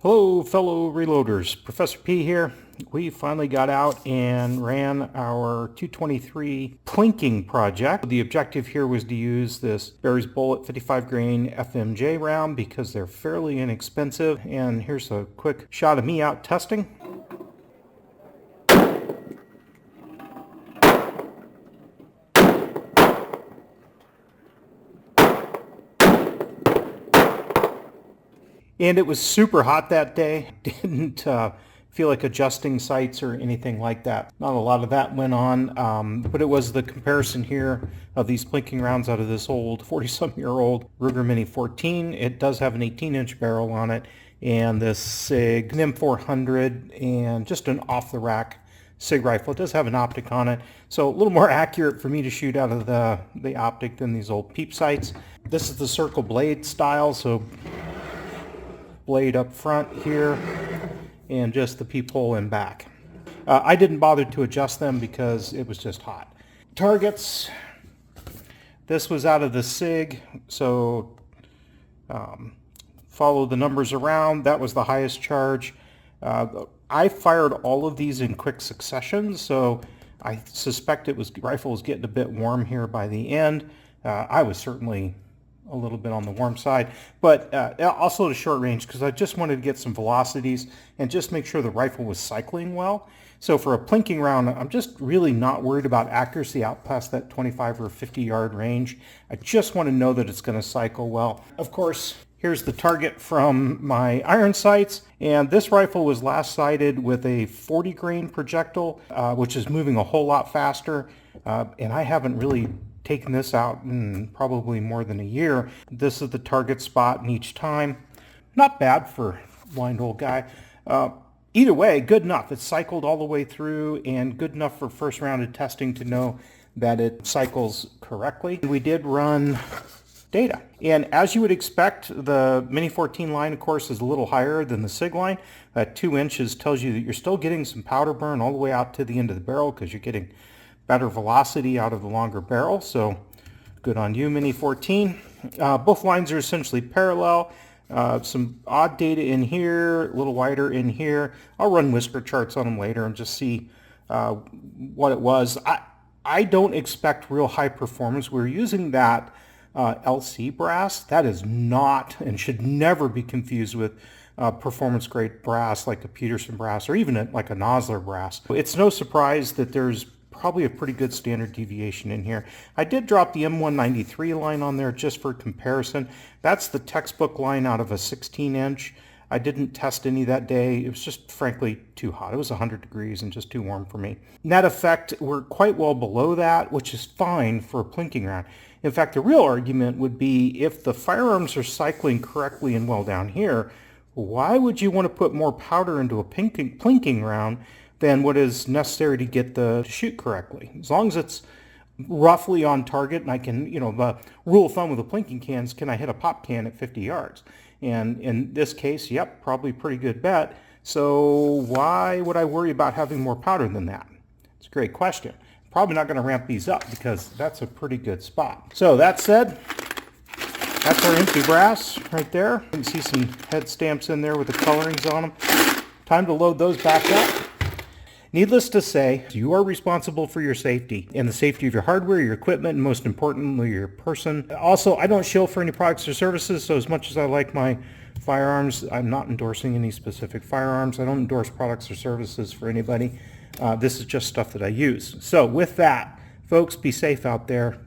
Hello fellow reloaders, Professor P here. We finally got out and ran our 223 Plinking project. The objective here was to use this Barry's Bullet 55 grain FMJ round because they're fairly inexpensive. And here's a quick shot of me out testing. And it was super hot that day. Didn't feel like adjusting sights or anything like that. Not a lot of that went on, but it was the comparison here of these Plinking rounds out of this old 40-some-year-old Ruger Mini 14. It does have an 18-inch barrel on it, and this SIG M400 and just an off-the-rack SIG rifle. It does have an optic on it, so a little more accurate for me to shoot out of the optic than these old peep sights. This is the circle blade style, so blade up front here and just the peephole in back. I didn't bother to adjust them because it was just hot. Targets, this was out of the SIG, so follow the numbers around. That was the highest charge. I fired all of these in quick succession, so I suspect rifle was getting a bit warm here by the end. I was certainly a little bit on the warm side, but also to short range because I just wanted to get some velocities and just make sure the rifle was cycling well. So for a Plinking round, I'm just really not worried about accuracy out past that 25 or 50 yard range. I just want to know that it's going to cycle well. Of course, here's the target from my iron sights, and this rifle was last sighted with a 40 grain projectile, which is moving a whole lot faster, and I haven't really taken this out in probably more than a year. This is the target spot in each time. Not bad for a blind old guy. Either way, good enough. It cycled all the way through and good enough for first round of testing to know that it cycles correctly. We did run data. And as you would expect, the Mini 14 line, of course, is a little higher than the SIG line. That 2 inches tells you that you're still getting some powder burn all the way out to the end of the barrel because you're getting better velocity out of the longer barrel, so good on you, Mini 14. Both lines are essentially parallel. Some odd data in here, a little wider in here. I'll run whisker charts on them later and just see what it was. I don't expect real high performance. We're using that LC brass. That is not and should never be confused with performance grade brass like a Peterson brass or even like a Nosler brass. It's no surprise that there's probably a pretty good standard deviation in here. I did drop the M193 line on there just for comparison. That's the textbook line out of a 16-inch. I didn't test any that day. It was just frankly too hot. It was 100 degrees and just too warm for me. Net effect, we're quite well below that, which is fine for a Plinking round. In fact, the real argument would be if the firearms are cycling correctly and well down here, why would you want to put more powder into a Plinking round than what is necessary to get to shoot correctly? As long as it's roughly on target and I can, the rule of thumb with the Plinking cans, can I hit a pop can at 50 yards? And in this case, yep, probably pretty good bet. So why would I worry about having more powder than that? It's a great question. Probably not going to ramp these up because that's a pretty good spot. So that said, that's our empty brass right there. You can see some head stamps in there with the colorings on them. Time to load those back up. Needless to say, you are responsible for your safety and the safety of your hardware, your equipment, and most importantly, your person. Also, I don't shill for any products or services, so as much as I like my firearms, I'm not endorsing any specific firearms. I don't endorse products or services for anybody. This is just stuff that I use. So with that, folks, be safe out there.